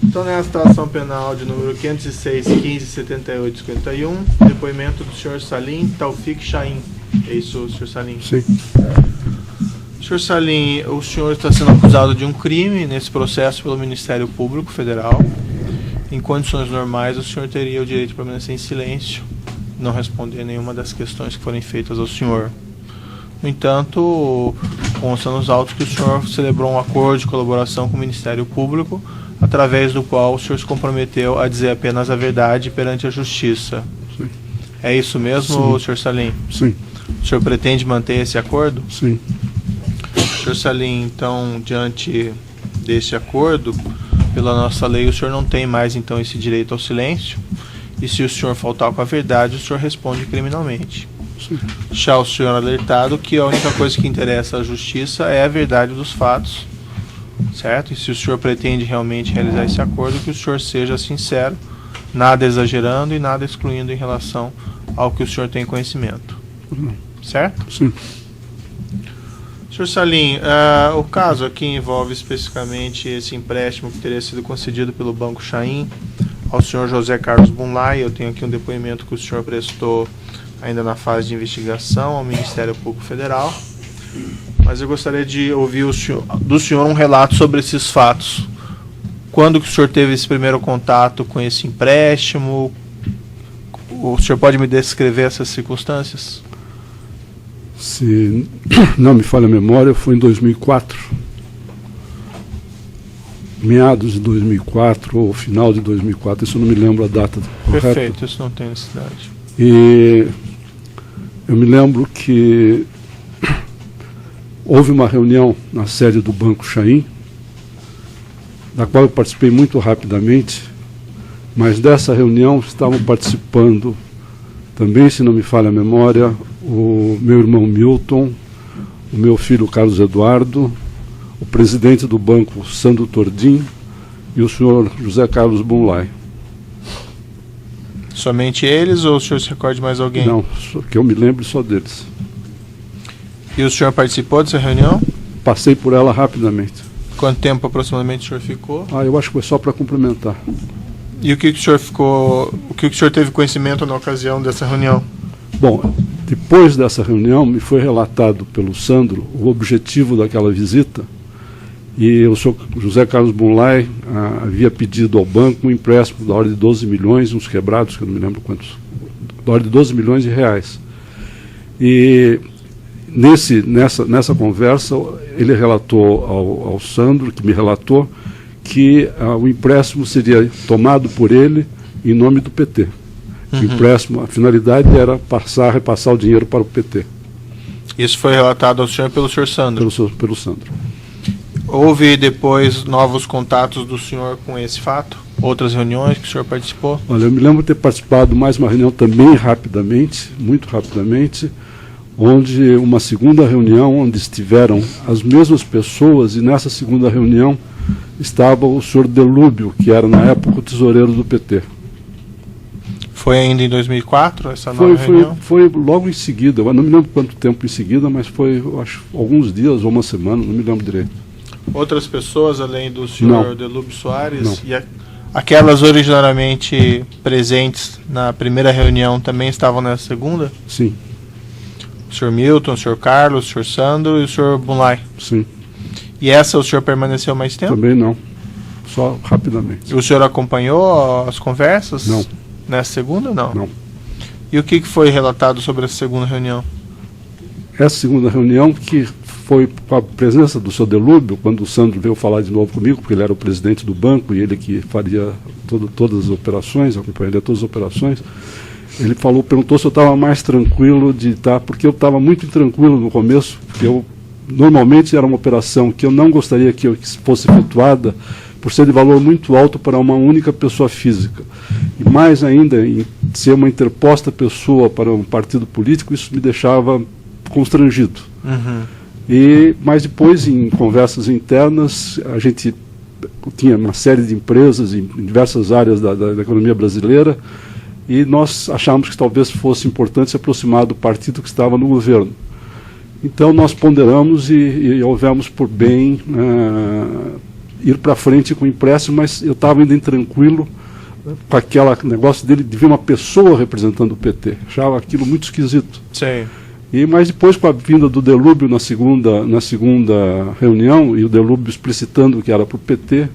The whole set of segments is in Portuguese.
Então, nesta ação penal de número 506.15.78.51, depoimento do senhor Salim Taufik Chahin. É isso, senhor Salim? Sim. Senhor Salim, o senhor está sendo acusado de um crime nesse processo pelo Ministério Público Federal. Em condições normais, o senhor teria o direito de permanecer em silêncio, não responder nenhuma das questões que forem feitas ao senhor. No entanto, consta nos autos que o senhor celebrou um acordo de colaboração com o Ministério Público, através do qual o senhor se comprometeu a dizer apenas a verdade perante a Justiça. Sim. É isso mesmo, Sim. senhor Salim? Sim. O senhor pretende manter esse acordo? Sim. Senhor Salim, então, diante desse acordo, pela nossa lei, o senhor não tem mais, então, esse direito ao silêncio. E se o senhor faltar com a verdade, o senhor responde criminalmente. Sim. Já o senhor alertado que a única coisa que interessa à Justiça é a verdade dos fatos, certo? E se o senhor pretende realmente realizar esse acordo, que o senhor seja sincero, nada exagerando e nada excluindo em relação ao que o senhor tem conhecimento. Certo? Sim. Senhor Salim, o caso aqui envolve especificamente esse empréstimo que teria sido concedido pelo Banco Chahin ao senhor José Carlos Bunlai. Eu tenho aqui um depoimento que o senhor prestou ainda na fase de investigação ao Ministério Público Federal. Mas eu gostaria de ouvir do senhor um relato sobre esses fatos. Quando que o senhor teve esse primeiro contato com esse empréstimo? O senhor pode me descrever essas circunstâncias? Se não me falha a memória, foi em 2004. Meados de 2004 ou final de 2004, isso eu não me lembro a data correta. Perfeito, isso não tem necessidade. E eu me lembro que houve uma reunião na sede do Banco Chahin, da qual eu participei muito rapidamente, mas dessa reunião estavam participando também, se não me falha a memória, o meu irmão Milton, o meu filho Carlos Eduardo, o presidente do banco Sandro Tordim e o senhor José Carlos Bunlai. Somente eles ou o senhor se recorda de mais alguém? Não, que eu me lembro só deles. E o senhor participou dessa reunião? Passei por ela rapidamente. Quanto tempo aproximadamente o senhor ficou? Eu acho que foi só para cumprimentar. E o que o senhor ficou, o que o senhor teve conhecimento na ocasião dessa reunião? Bom, depois dessa reunião me foi relatado pelo Sandro o objetivo daquela visita, e o senhor José Carlos Bunlai havia pedido ao banco um empréstimo da ordem de 12 milhões, uns quebrados, que eu não me lembro quantos, da ordem de 12 milhões de reais. E nessa conversa ele relatou ao Sandro, que me relatou, que o empréstimo seria tomado por ele em nome do PT. O empréstimo, a finalidade era repassar o dinheiro para o PT. Isso foi relatado ao senhor pelo senhor Sandro? Pelo Sandro. Houve depois novos contatos do senhor com esse fato? Outras reuniões que o senhor participou? Olha, eu me lembro de ter participado mais uma reunião também rapidamente, muito rapidamente, onde uma segunda reunião, onde estiveram as mesmas pessoas, e nessa segunda reunião estava o senhor Delúbio, que era na época o tesoureiro do PT. Foi ainda em 2004 essa nova reunião? Foi logo em seguida, eu não me lembro quanto tempo em seguida, mas foi, eu acho, alguns dias ou uma semana, não me lembro direito. Outras pessoas, além do senhor Delúbio Soares? Não. E aquelas originariamente presentes na primeira reunião também estavam na segunda? Sim. O senhor Milton, o senhor Carlos, o senhor Sandro e o senhor Bunlai? Sim. E essa o senhor permaneceu mais tempo? Também não, só rapidamente. O senhor acompanhou as conversas? Não. Nessa segunda, não? Não. E o que foi relatado sobre essa segunda reunião? Essa segunda reunião, que foi com a presença do senhor Delúbio, quando o Sandro veio falar de novo comigo, porque ele era o presidente do banco e ele que faria todas as operações, acompanharia todas as operações, ele perguntou se eu estava mais tranquilo de estar, porque eu estava muito intranquilo no começo, porque normalmente era uma operação que eu não gostaria que fosse efetuada, por ser de valor muito alto para uma única pessoa física. E mais ainda, em ser uma interposta pessoa para um partido político, isso me deixava constrangido. Mas depois, em conversas internas, a gente tinha uma série de empresas em diversas áreas da economia brasileira, e nós achávamos que talvez fosse importante se aproximar do partido que estava no governo. Então nós ponderamos e houvemos por bem ir para frente com o empréstimo, mas eu estava ainda intranquilo com aquele negócio dele de ver uma pessoa representando o PT. Achava aquilo muito esquisito. Sim. Mas depois, com a vinda do Delúbio na segunda reunião, e o Delúbio explicitando que era para o PT,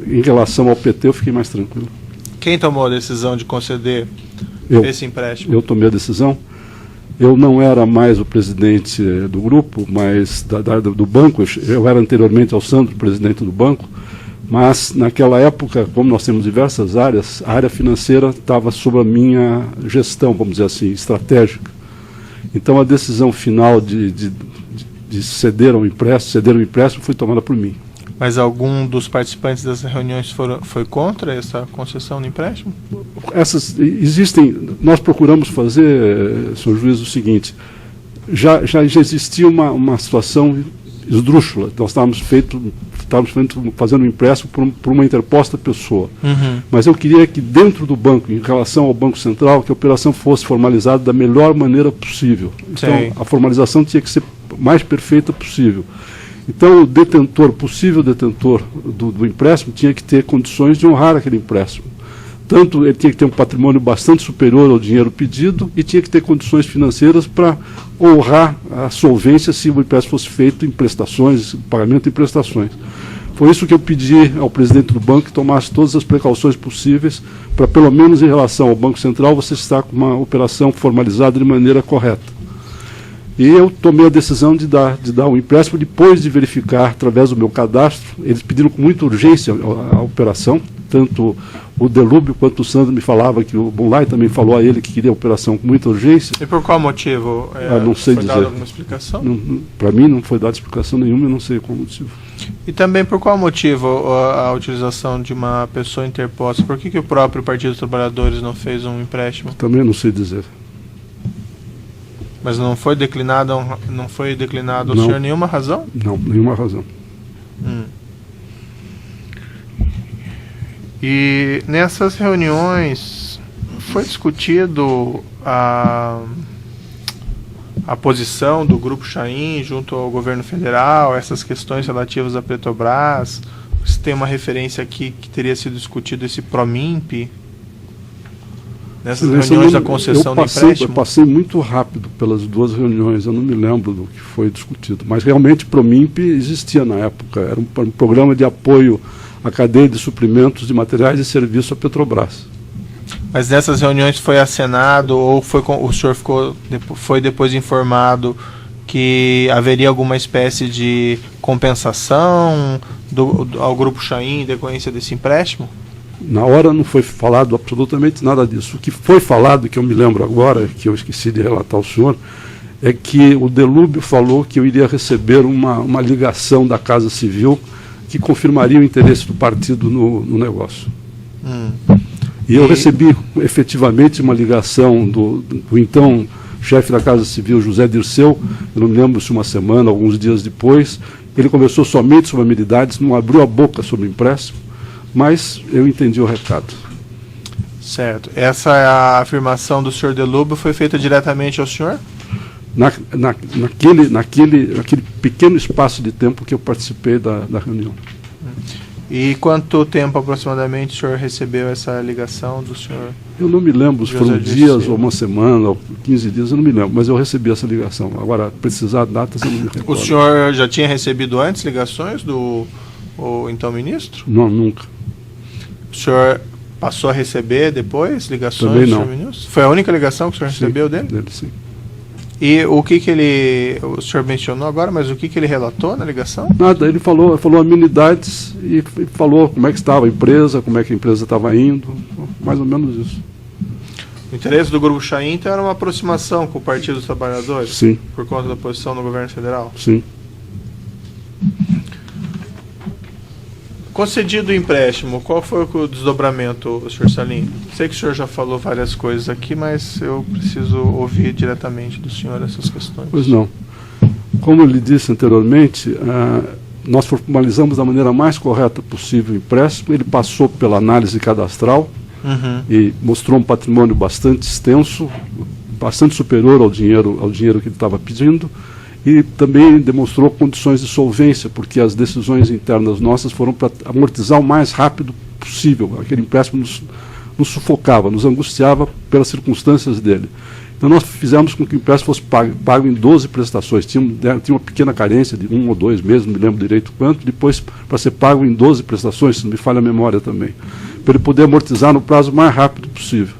em relação ao PT eu fiquei mais tranquilo. Quem tomou a decisão de conceder esse empréstimo? Eu tomei a decisão. Eu não era mais o presidente do grupo, mas do banco. Eu era anteriormente ao Sandro, presidente do banco, mas naquela época, como nós temos diversas áreas, a área financeira estava sob a minha gestão, vamos dizer assim, estratégica. Então a decisão final de ceder o empréstimo foi tomada por mim. Mas algum dos participantes dessas reuniões foi contra essa concessão do empréstimo? Nós procuramos fazer, senhor juiz, o seguinte: já existia uma situação esdrúxula. Nós estávamos fazendo um empréstimo por uma interposta pessoa. Uhum. Mas eu queria que dentro do banco, em relação ao Banco Central, que a operação fosse formalizada da melhor maneira possível. Então, a formalização tinha que ser mais perfeita possível. Então, o possível detentor do empréstimo tinha que ter condições de honrar aquele empréstimo. Tanto ele tinha que ter um patrimônio bastante superior ao dinheiro pedido e tinha que ter condições financeiras para honrar a solvência se o empréstimo fosse feito em prestações, pagamento em prestações. Foi isso que eu pedi ao presidente do banco, que tomasse todas as precauções possíveis para, pelo menos em relação ao Banco Central, você estar com uma operação formalizada de maneira correta. E eu tomei a decisão de dar o empréstimo depois de verificar, através do meu cadastro. Eles pediram com muita urgência a operação, tanto o Delúbio quanto o Sandro me falava que o Bunlai também falou a ele que queria a operação com muita urgência. E por qual motivo? Não sei foi dizer. dada alguma explicação? Para mim não foi dada explicação nenhuma, eu não sei qual motivo. E também por qual motivo a utilização de uma pessoa interposta? Por que o próprio Partido dos Trabalhadores não fez um empréstimo? Também não sei dizer. Mas não foi declinado ao senhor nenhuma razão? Não, nenhuma razão. E nessas reuniões foi discutido a posição do Grupo Chaim junto ao governo federal, essas questões relativas à Petrobras? Você tem uma referência aqui que teria sido discutido esse PROMIMP? Nessas reuniões da concessão do empréstimo? Eu passei muito rápido pelas duas reuniões, eu não me lembro do que foi discutido. Mas realmente o PROMIMP existia na época, era um programa de apoio à cadeia de suprimentos de materiais e serviços à Petrobras. Mas nessas reuniões foi acenado ou o senhor foi depois informado que haveria alguma espécie de compensação ao Grupo Chaim em decorrência desse empréstimo? Na hora não foi falado absolutamente nada disso. O que foi falado, que eu me lembro agora, que eu esqueci de relatar ao senhor, é que o Delúbio falou que eu iria receber uma ligação da Casa Civil que confirmaria o interesse do partido no negócio. E eu recebi efetivamente uma ligação do então chefe da Casa Civil, José Dirceu, eu não me lembro se uma semana, alguns dias depois. Ele conversou somente sobre amenidades, não abriu a boca sobre o empréstimo, mas eu entendi o recado. Certo. Essa é a afirmação do senhor Delúbio, foi feita diretamente ao senhor? Naquele pequeno espaço de tempo que eu participei da reunião. E quanto tempo aproximadamente o senhor recebeu essa ligação do senhor? Eu não me lembro se foram dias ou uma semana, ou 15 dias, eu não me lembro, mas eu recebi essa ligação. Agora, precisar datas, eu não me recordo. O senhor já tinha recebido antes ligações do então ministro? Não, nunca. O senhor passou a receber depois ligações Também do não. senhor ministro? Foi a única ligação que o senhor recebeu dele? Sim. E o senhor mencionou agora, mas o que ele relatou na ligação? Nada, ele falou amenidades e falou como é que estava a empresa, como é que a empresa estava indo, mais ou menos isso. O interesse do Grupo Chaim então, era uma aproximação com o Partido dos Trabalhadores? Sim. Por conta da posição no governo federal? Sim. Concedido o empréstimo, qual foi o desdobramento, senhor Salim? Sei que o senhor já falou várias coisas aqui, mas eu preciso ouvir diretamente do senhor essas questões. Pois não. Como eu lhe disse anteriormente, nós formalizamos da maneira mais correta possível o empréstimo. Ele passou pela análise cadastral e mostrou um patrimônio bastante extenso, bastante superior ao dinheiro que ele estava pedindo. e também demonstrou condições de solvência, porque as decisões internas nossas foram para amortizar o mais rápido possível. Aquele empréstimo nos sufocava, nos angustiava pelas circunstâncias dele. Então nós fizemos com que o empréstimo fosse pago em 12 prestações. Tinha uma pequena carência de 1 ou 2 meses, não me lembro direito quanto, depois para ser pago em 12 prestações, se não me falha a memória também, para ele poder amortizar no prazo mais rápido possível.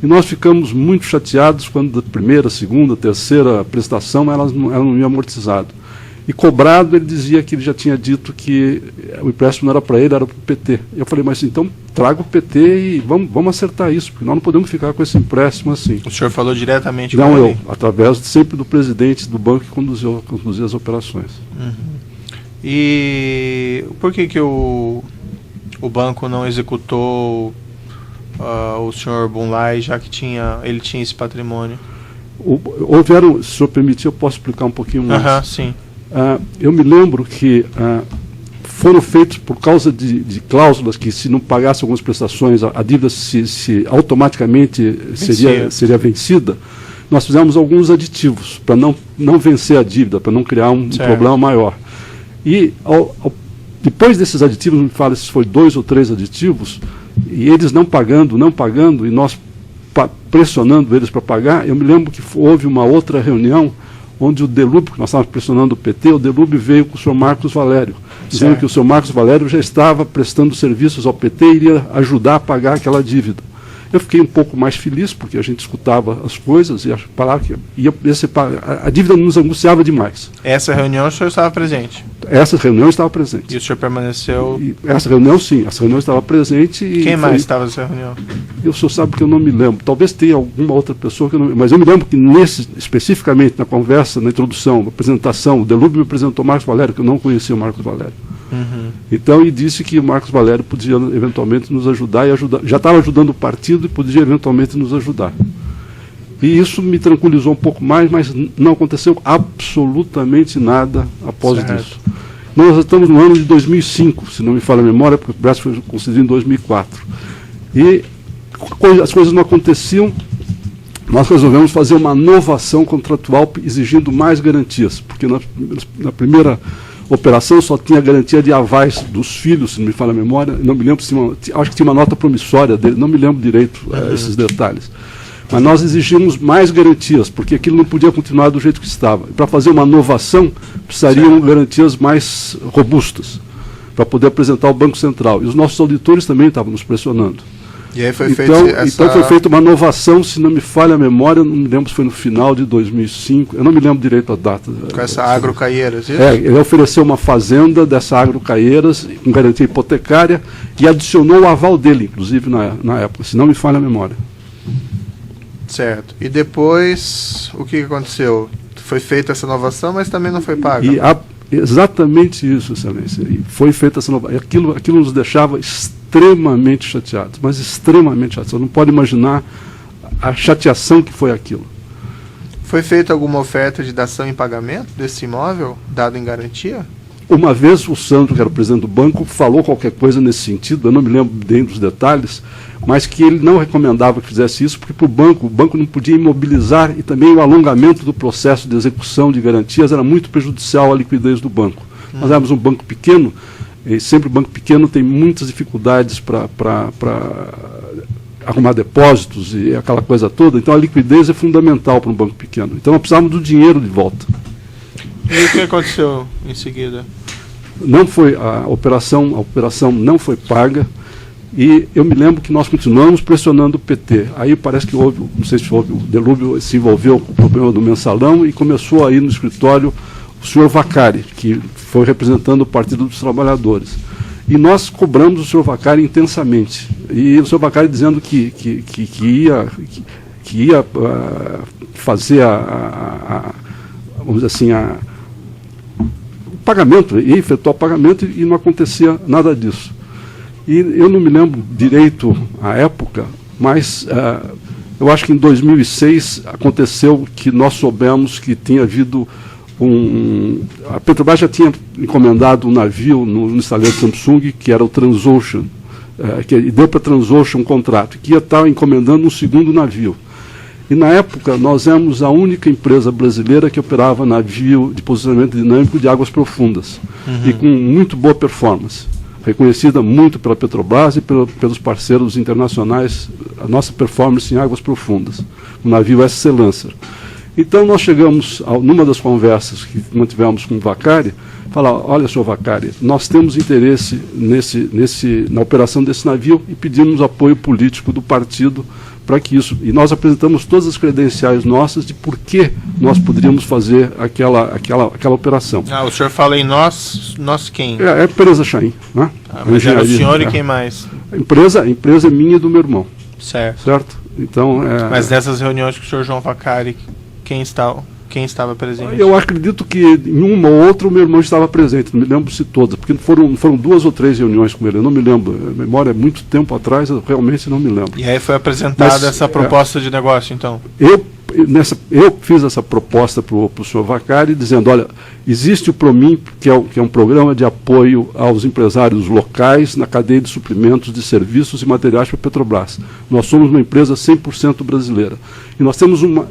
E nós ficamos muito chateados quando a primeira, segunda, terceira prestação ela não ia amortizado. E cobrado, ele dizia que ele já tinha dito que o empréstimo não era para ele, era para o PT. Eu falei, mas então traga o PT e vamos acertar isso, porque nós não podemos ficar com esse empréstimo assim. O senhor falou diretamente com ele? Não, eu, através sempre do presidente do banco que conduzia as operações. Uhum. E por que o banco não executou o senhor Bunlai, já que ele tinha esse patrimônio? Houveram, se o senhor permitir, eu posso explicar um pouquinho mais. Sim. Eu me lembro que foram feitos por causa de cláusulas que, se não pagasse algumas prestações, a dívida se automaticamente seria vencida. Nós fizemos alguns aditivos para não vencer a dívida, para não criar um problema maior. E depois desses aditivos, me fala se foi 2 ou 3 aditivos, e eles não pagando, e nós pressionando eles para pagar, eu me lembro que houve uma outra reunião onde o Delúbio, porque nós estávamos pressionando o PT, o Delúbio veio com o senhor Marcos Valério, dizendo que o senhor Marcos Valério já estava prestando serviços ao PT e iria ajudar a pagar aquela dívida. Eu fiquei um pouco mais feliz, porque a gente escutava as coisas e falava que a dívida nos angustiava demais. Essa reunião o senhor estava presente? Essa reunião estava presente. E o senhor permaneceu? Essa reunião, sim. Essa reunião estava presente. Quem mais estava nessa reunião? O senhor sabe que eu não me lembro. Talvez tenha alguma outra pessoa que eu não me lembro. Mas eu me lembro que especificamente na conversa, na introdução, na apresentação, o Delúbio me apresentou o Marcos Valério, que eu não conhecia o Marcos Valério. Uhum. Então, e disse que o Marcos Valério podia eventualmente nos ajudar, já estava ajudando o partido e podia eventualmente nos ajudar. E isso me tranquilizou um pouco mais, mas não aconteceu absolutamente nada após isso. Nós estamos no ano de 2005, se não me falha a memória, porque o Brás foi concedido em 2004. E as coisas não aconteciam, nós resolvemos fazer uma novação contratual exigindo mais garantias, porque na primeira operação só tinha garantia de avais dos filhos, se não me falha a memória, não me lembro, acho que tinha uma nota promissória dele, não me lembro direito esses detalhes. Mas nós exigimos mais garantias, porque aquilo não podia continuar do jeito que estava. Para fazer uma inovação, precisariam garantias mais robustas, para poder apresentar ao Banco Central. E os nossos auditores também estavam nos pressionando. E aí foi então foi feita uma inovação, se não me falha a memória, não me lembro se foi no final de 2005, eu não me lembro direito a data. Com essa Agrocaieiras, isso? Ele ofereceu uma fazenda dessa Agrocaieiras, com garantia hipotecária, e adicionou o aval dele, inclusive, na época, se não me falha a memória. Certo. E depois, o que aconteceu? Foi feita essa inovação, mas também não foi paga? Exatamente isso, Excelência. E foi feita essa inovação. Aquilo nos deixava extremamente chateados, mas extremamente chateados. Você não pode imaginar a chateação que foi aquilo. Foi feita alguma oferta de dação em pagamento desse imóvel, dado em garantia? Uma vez o Sandro, que era o presidente do banco, falou qualquer coisa nesse sentido, eu não me lembro bem dos detalhes, mas que ele não recomendava que fizesse isso, porque para o banco não podia imobilizar, e também o alongamento do processo de execução de garantias era muito prejudicial à liquidez do banco. Nós éramos um banco pequeno, e sempre o banco pequeno tem muitas dificuldades para arrumar depósitos e aquela coisa toda, então a liquidez é fundamental para um banco pequeno. Então nós precisávamos do dinheiro de volta. E o que aconteceu em seguida? Não foi a operação não foi paga, e eu me lembro que nós continuamos pressionando o PT. Aí parece que houve, não sei se houve, o Delúbio se envolveu com o problema do mensalão e começou a ir no escritório o senhor Vacari, que foi representando o Partido dos Trabalhadores. E nós cobramos o senhor Vacari intensamente. E o senhor Vacari dizendo que ia fazer vamos dizer assim, o pagamento, ia efetuar o pagamento, e não acontecia nada disso. E eu não me lembro direito a época, mas eu acho que em 2006 aconteceu que nós soubemos que tinha havido a Petrobras já tinha encomendado um navio no estaleiro Samsung, que era o Transocean, e deu para a Transocean um contrato, que ia estar encomendando um segundo navio. E na época nós éramos a única empresa brasileira que operava navio de posicionamento dinâmico de águas profundas, e com muito boa performance, reconhecida muito pela Petrobras e pelos parceiros internacionais, a nossa performance em águas profundas, o navio SC Lancer. Então nós chegamos, numa das conversas que mantivemos com o Vaccari, falar: olha, senhor Vaccari, nós temos interesse na operação desse navio e pedimos apoio político do partido para que isso... E nós apresentamos todas as credenciais nossas de por que nós poderíamos fazer aquela operação. O senhor fala em nós quem? É a empresa Chain, né? Mas era o senhor e quem mais? A empresa é minha e do meu irmão. Certo. Então, mas nessas reuniões com o senhor João Vaccari, quem estava presente? Eu acredito que em uma ou outra o meu irmão estava presente, não me lembro se todas, porque foram 2 ou 3 reuniões com ele, eu não me lembro, a memória é muito tempo atrás, eu realmente não me lembro. E aí foi apresentada essa proposta de negócio, então? Eu fiz essa proposta para o senhor Vaccari, dizendo: olha, existe o Promin, que é um programa de apoio aos empresários locais na cadeia de suprimentos de serviços e materiais para a Petrobras. Nós somos uma empresa 100% brasileira. E nós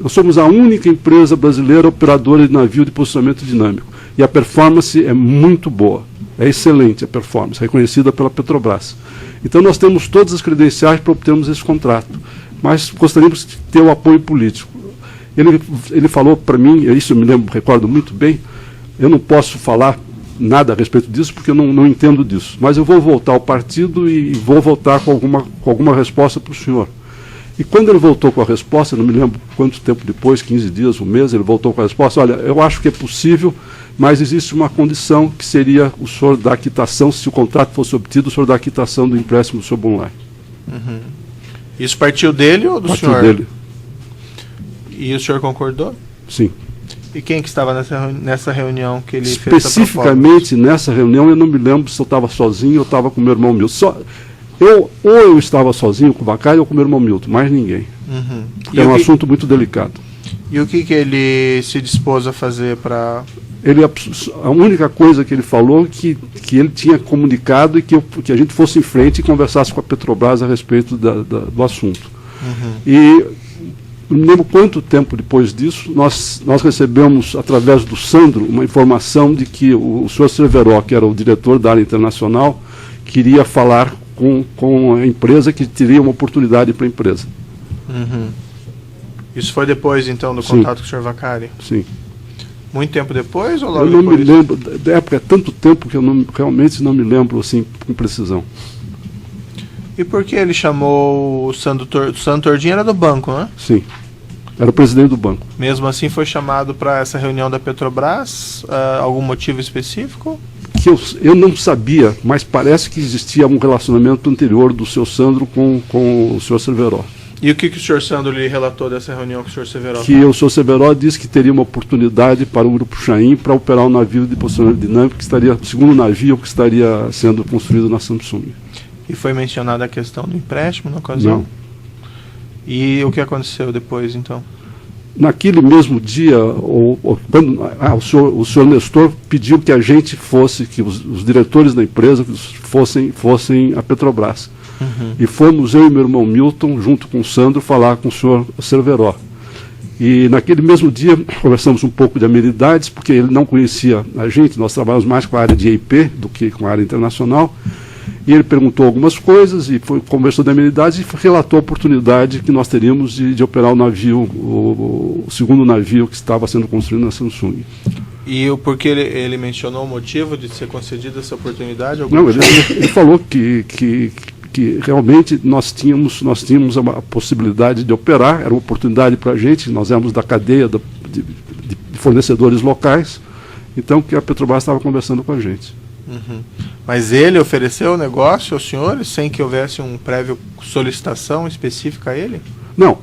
somos a única empresa brasileira operadora de navio de posicionamento dinâmico. E a performance é muito boa, é excelente a performance, reconhecida pela Petrobras. Então nós temos todas as credenciais para obtermos esse contrato, mas gostaríamos de ter o apoio político. Ele falou para mim, isso eu me recordo muito bem, eu não posso falar nada a respeito disso porque eu não entendo disso, mas eu vou voltar ao partido e vou voltar com alguma resposta para o senhor. E quando ele voltou com a resposta, não me lembro quanto tempo depois, 15 dias, um mês, ele voltou com a resposta: olha, eu acho que é possível, mas existe uma condição que seria o senhor dar quitação, se o contrato fosse obtido, o senhor dar quitação do empréstimo do senhor Bunlai. Isso partiu dele ou do senhor? Partiu dele. E o senhor concordou? Sim. E quem que estava nessa reunião que ele fez essa proposta? Especificamente nessa reunião, eu não me lembro se eu estava sozinho ou estava com o meu irmão Milton. Eu estava sozinho com o Vaccari ou com o meu irmão Milton, mais ninguém. Porque é um assunto muito delicado. E o que ele se dispôs a fazer para... A única coisa que ele falou que ele tinha comunicado e que a gente fosse em frente e conversasse com a Petrobras a respeito do assunto. E não me lembro quanto tempo depois disso, nós recebemos, através do Sandro, uma informação de que o senhor Cerveró, que era o diretor da área internacional, queria falar com a empresa, que teria uma oportunidade para a empresa. Isso foi depois, então, do contato com o senhor Vaccari? Sim. Muito tempo depois ou logo depois? Eu não depois? me lembro, da época é tanto tempo que eu realmente não me lembro assim com precisão. E por que ele chamou o Sandro Tordinho? Era do banco, né? Sim, era o presidente do banco. Mesmo assim foi chamado para essa reunião da Petrobras? Algum motivo específico? Que eu não sabia, mas parece que existia um relacionamento anterior do seu Sandro com o senhor Cerveró. E o que o senhor Sandro lhe relatou dessa reunião com o senhor Cerveró? Que o senhor Cerveró disse que teria uma oportunidade para o Grupo Chain para operar um navio de posicionamento dinâmico, que estaria, o segundo navio que estaria sendo construído na Samsung. E foi mencionada a questão do empréstimo na ocasião? Não. E o que aconteceu depois, então? Naquele mesmo dia, o senhor Nestor pediu que a gente fosse, que os diretores da empresa fossem a Petrobras. E fomos eu e meu irmão Milton, junto com o Sandro, falar com o senhor Cerveró. E naquele mesmo dia conversamos um pouco de amenidades, porque ele não conhecia a gente, nós trabalhamos mais com a área de EIP do que com a área internacional. E ele perguntou algumas coisas e conversou de amenidades e relatou a oportunidade que nós teríamos de operar o navio, o segundo navio que estava sendo construído na Samsung. E o porquê ele mencionou o motivo de ser concedida essa oportunidade? Não, ele falou que realmente nós tínhamos a possibilidade de operar, era uma oportunidade para a gente, nós éramos da cadeia de fornecedores locais, então que a Petrobras estava conversando com a gente. Mas ele ofereceu o negócio aos senhores sem que houvesse um prévio solicitação específica a ele? Não,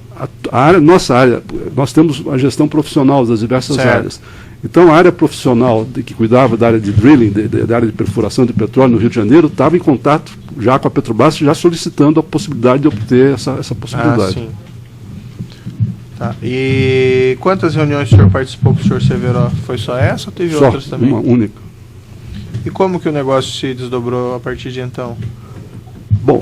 nossa área, nós temos a gestão profissional das diversas áreas. Então a área profissional que cuidava da área de drilling, da área de perfuração de petróleo no Rio de Janeiro, estava em contato já com a Petrobras, já solicitando a possibilidade de obter essa possibilidade. Sim. Tá. E quantas reuniões o senhor participou com o senhor Cerveró? Foi só essa ou teve outras também? Uma única. E como que o negócio se desdobrou a partir de então? Bom,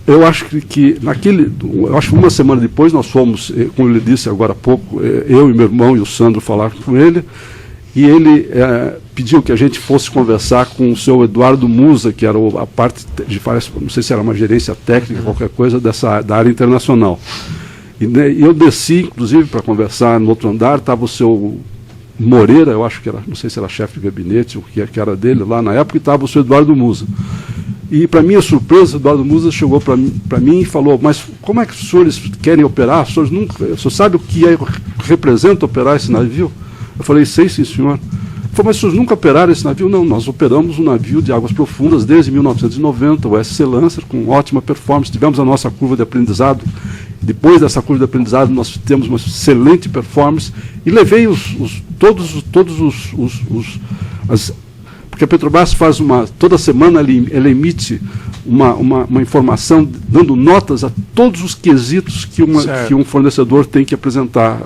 Eu acho que eu acho que uma semana depois nós fomos, como ele disse agora há pouco, eu e meu irmão e o Sandro falaram com ele, e ele pediu que a gente fosse conversar com o seu Eduardo Musa, que era a parte de, não sei se era uma gerência técnica, qualquer coisa da área internacional. E eu desci, inclusive, para conversar no outro andar, estava o seu Moreira, eu acho que era, não sei se era chefe de gabinete, o que era dele lá na época, e estava o seu Eduardo Musa. E, para minha surpresa, o Eduardo Musa chegou para mim e falou: mas como é que os senhores querem operar? O senhor sabe o que representa operar esse navio? Eu falei: sei, sim, senhor. Ele falou: mas os senhores nunca operaram esse navio? Não, nós operamos um navio de águas profundas desde 1990, o SC Lancer, com ótima performance. Tivemos a nossa curva de aprendizado. Depois dessa curva de aprendizado, nós temos uma excelente performance. E levei porque a Petrobras faz toda semana ela emite uma informação dando notas a todos os quesitos que um fornecedor tem que apresentar,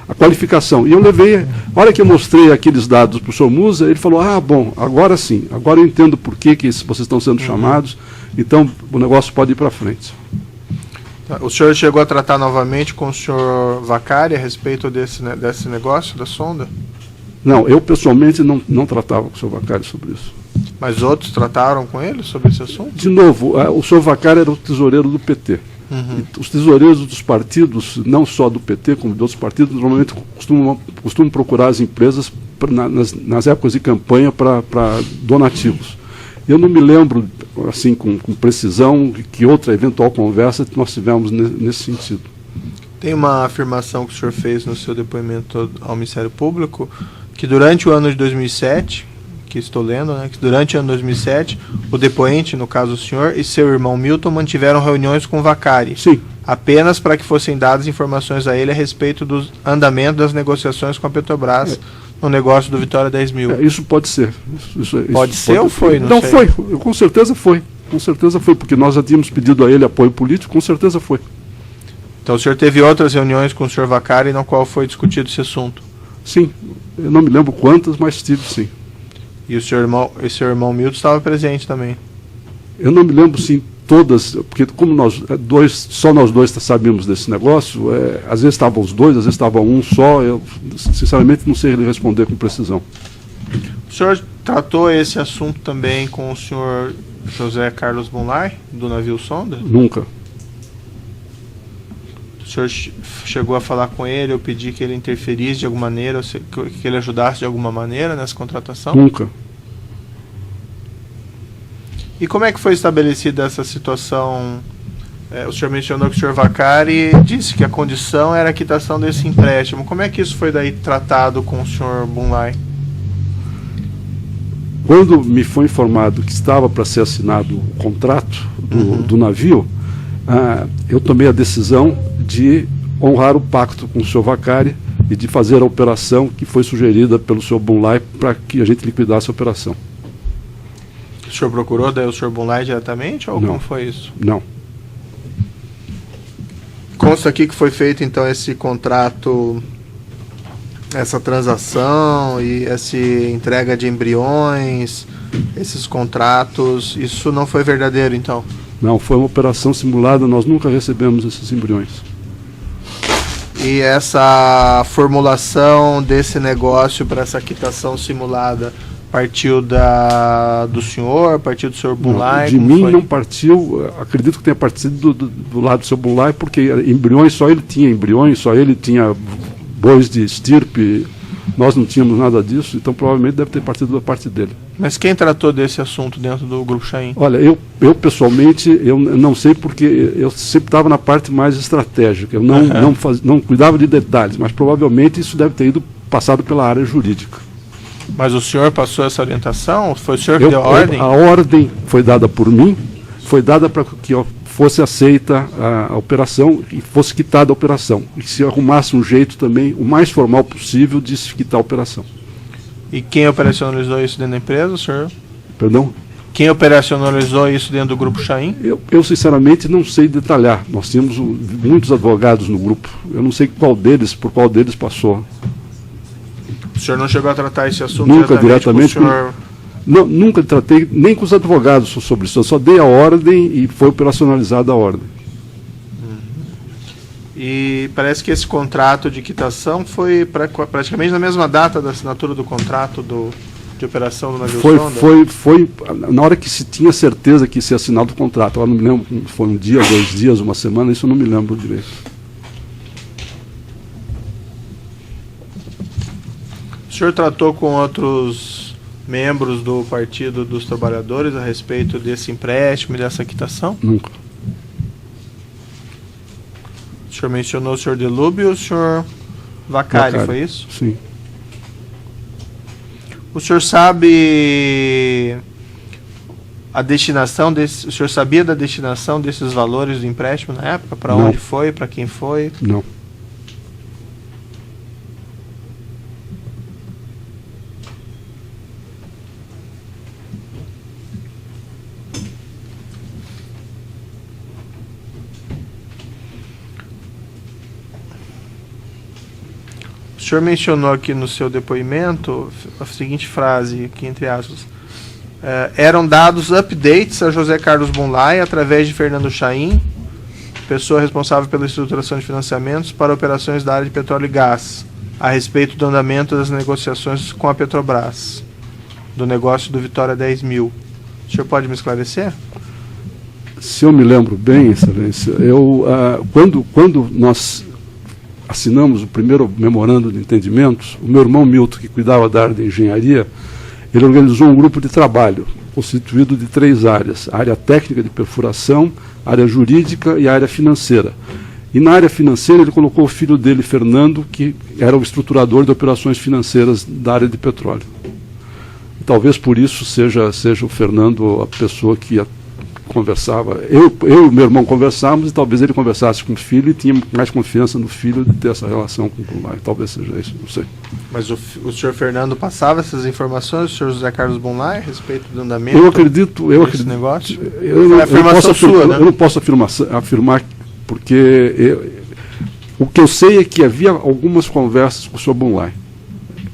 a qualificação. E eu levei, a hora que eu mostrei aqueles dados para o senhor Musa, ele falou: ah, bom, agora sim, agora eu entendo por que vocês estão sendo chamados, então o negócio pode ir para frente. O senhor chegou a tratar novamente com o senhor Vaccari a respeito desse negócio, da sonda? Não, eu pessoalmente não tratava com o senhor Vaccari sobre isso. Mas outros trataram com ele sobre esse assunto? De novo, o senhor Vaccari era o tesoureiro do PT. E os tesoureiros dos partidos, não só do PT, como de outros partidos, normalmente costumam procurar as empresas nas épocas de campanha para donativos. Eu não me lembro, assim, com precisão, que outra eventual conversa que nós tivemos nesse sentido. Tem uma afirmação que o senhor fez no seu depoimento ao Ministério Público, que durante o ano de 2007, que estou lendo, né, que durante o ano de 2007, o depoente, no caso o senhor, e seu irmão Milton mantiveram reuniões com o Vaccari. Sim. Apenas para que fossem dadas informações a ele a respeito do andamento das negociações com a Petrobras no negócio do Vitória 10.000. Isso pode ser. Pode ser ou foi? Não foi. Com certeza foi. Com certeza foi, porque nós já tínhamos pedido a ele apoio político, com certeza foi. Então o senhor teve outras reuniões com o senhor Vaccari na qual foi discutido esse assunto? Sim. Eu não me lembro quantas, mas tive, sim. E o seu irmão Milton estava presente também? Eu não me lembro, sim, todas, porque como só nós dois sabíamos desse negócio, às vezes estavam os dois, às vezes estava um só, eu sinceramente não sei lhe responder com precisão. O senhor tratou esse assunto também com o senhor José Carlos Bunlai, do navio Sonda? Nunca. O senhor chegou a falar com ele, eu pedi que ele interferisse de alguma maneira, que ele ajudasse de alguma maneira nessa contratação? Nunca. E como é que foi estabelecida essa situação? O senhor mencionou que o senhor Vaccari disse que a condição era a quitação desse empréstimo. Como é que isso foi daí tratado com o senhor Bunlai? Quando me foi informado que estava para ser assinado o contrato do navio, eu tomei a decisão de honrar o pacto com o senhor Vaccari e de fazer a operação que foi sugerida pelo senhor Bunlai para que a gente liquidasse a operação. O senhor procurou daí o senhor Bunlai diretamente ou como foi isso? Não. Consta aqui que foi feito então esse contrato, essa transação e essa entrega de embriões, esses contratos, isso não foi verdadeiro então? Não, foi uma operação simulada, nós nunca recebemos esses embriões. E essa formulação desse negócio para essa quitação simulada partiu do senhor, partiu do senhor Bunlai? De mim não partiu, acredito que tenha partido do lado do senhor Bunlai, porque embriões só ele tinha bois de estirpe, nós não tínhamos nada disso, então provavelmente deve ter partido da parte dele. Mas quem tratou desse assunto dentro do Grupo Chaim? Olha, eu pessoalmente, eu não sei porque eu sempre estava na parte mais estratégica, eu não cuidava de detalhes, mas provavelmente isso deve ter passado pela área jurídica. Mas o senhor passou essa orientação? Foi o senhor que deu a ordem? A ordem foi dada por mim, foi dada para que fosse aceita a operação e fosse quitada a operação. E se arrumasse um jeito também, o mais formal possível, de se quitar a operação. E quem operacionalizou isso dentro da empresa, senhor? Perdão? Quem operacionalizou isso dentro do Grupo Chaim? Eu sinceramente não sei detalhar. Nós tínhamos muitos advogados no grupo. Eu não sei por qual deles passou. O senhor não chegou a tratar esse assunto nunca diretamente com o senhor Não, nunca tratei nem com os advogados sobre isso. Eu só dei a ordem e foi operacionalizada a ordem. E parece que esse contrato de quitação foi praticamente na mesma data da assinatura do contrato de operação do navio sonda? Foi na hora que se tinha certeza que ia ser assinado o contrato. Eu não me lembro, foi um dia, 2 dias, uma semana, isso eu não me lembro direito. O senhor tratou com outros membros do Partido dos Trabalhadores a respeito desse empréstimo e dessa quitação? Nunca. O senhor mencionou o senhor Delúbio e o senhor Vacari, foi isso? Sim. O senhor sabe a destinação o senhor sabia da destinação desses valores do empréstimo na época? Para onde foi? Para quem foi? Não. O senhor mencionou aqui no seu depoimento a seguinte frase, aqui entre aspas, eram dados updates a José Carlos Bunlai através de Fernando Chaim, pessoa responsável pela estruturação de financiamentos para operações da área de petróleo e gás, a respeito do andamento das negociações com a Petrobras, do negócio do Vitória 10.000. O senhor pode me esclarecer? Se eu me lembro bem, Excelência, quando nós assinamos o primeiro memorando de entendimentos, o meu irmão Milton, que cuidava da área de engenharia, ele organizou um grupo de trabalho constituído de 3 áreas: a área técnica de perfuração, a área jurídica e a área financeira. E na área financeira ele colocou o filho dele, Fernando, que era o estruturador de operações financeiras da área de petróleo. E talvez por isso seja o Fernando a pessoa que conversava. Eu e meu irmão conversávamos, e talvez ele conversasse com o filho e tinha mais confiança no filho de ter essa relação com o Bunlai. Talvez seja isso, não sei. Mas o senhor Fernando passava essas informações ao senhor José Carlos Bunlai a respeito do andamento desse negócio? É afirmação sua, né? Eu não posso afirmar porque o que eu sei é que havia algumas conversas com o senhor Bunlai.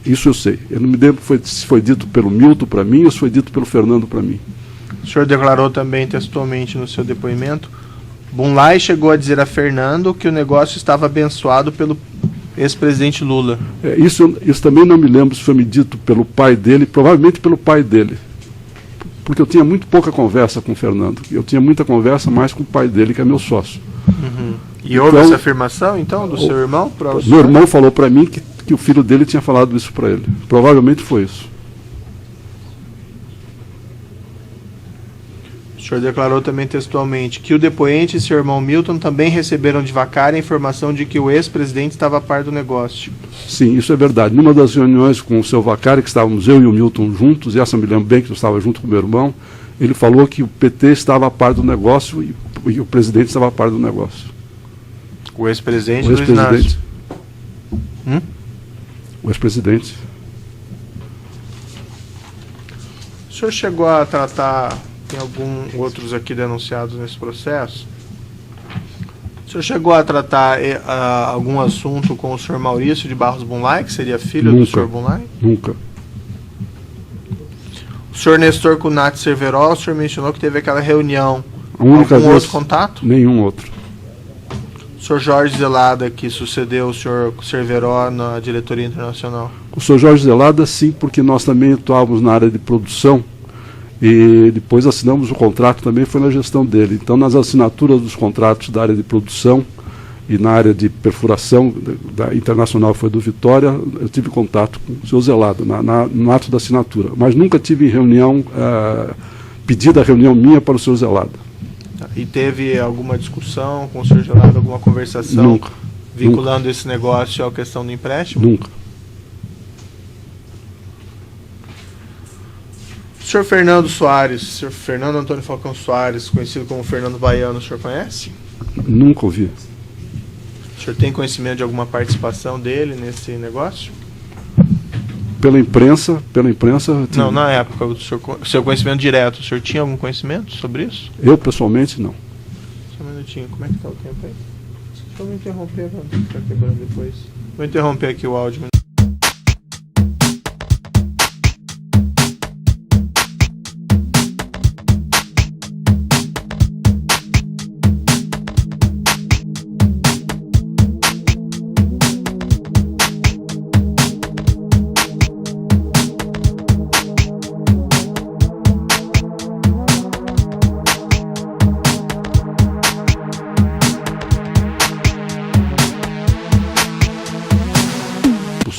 Isso eu sei. Eu não me lembro se foi dito pelo Milton para mim ou se foi dito pelo Fernando para mim. O senhor declarou também textualmente no seu depoimento, Bunlai chegou a dizer a Fernando que o negócio estava abençoado pelo ex-presidente Lula. Isso também não me lembro se foi me dito pelo pai dele, provavelmente pelo pai dele. Porque eu tinha muito pouca conversa com o Fernando. Eu tinha muita conversa mais com o pai dele, que é meu sócio. Uhum. E houve essa afirmação, então, do seu irmão? Meu irmão falou para mim que o filho dele tinha falado isso para ele. Provavelmente foi isso. O senhor declarou também textualmente que o depoente e seu irmão Milton também receberam de Vacari a informação de que o ex-presidente estava a par do negócio. Sim, isso é verdade. Numa das reuniões com o seu Vacari, que estávamos eu e o Milton juntos, e essa eu me lembro bem que eu estava junto com o meu irmão, ele falou que o PT estava a par do negócio e o presidente estava a par do negócio. O ex-presidente Luiz Inácio. O ex-presidente. O senhor chegou a tratar... Tem alguns outros aqui denunciados nesse processo. O senhor chegou a tratar algum assunto com o senhor Maurício de Barros Bunlai, que seria filho do senhor Bunlai? Nunca. O senhor Nestor Cunati Cerveró, o senhor mencionou que teve aquela reunião. Algum outro contato? Nenhum outro. O senhor Jorge Zelada, que sucedeu o senhor Cerveró na diretoria internacional? O senhor Jorge Zelada, sim, porque nós também atuávamos na área de produção. E depois assinamos o contrato, também foi na gestão dele. Então, nas assinaturas dos contratos da área de produção e na área de perfuração da internacional, foi do Vitória, eu tive contato com o senhor Zelada, no ato da assinatura. Mas nunca tive reunião, pedida a reunião minha para o senhor Zelada. E teve alguma discussão com o senhor Zelada, alguma conversação nunca, vinculando esse negócio à questão do empréstimo? Nunca. O senhor Fernando Soares, o senhor Fernando Antônio Falcão Soares, conhecido como Fernando Baiano, o senhor conhece? Nunca ouvi. O senhor tem conhecimento de alguma participação dele nesse negócio? Pela imprensa. Não, na época, o seu conhecimento direto, o senhor tinha algum conhecimento sobre isso? Eu, pessoalmente, não. Só um minutinho, como é que está o tempo aí? Deixa eu me interromper, vamos ficar quebrando depois. Vou interromper aqui o áudio.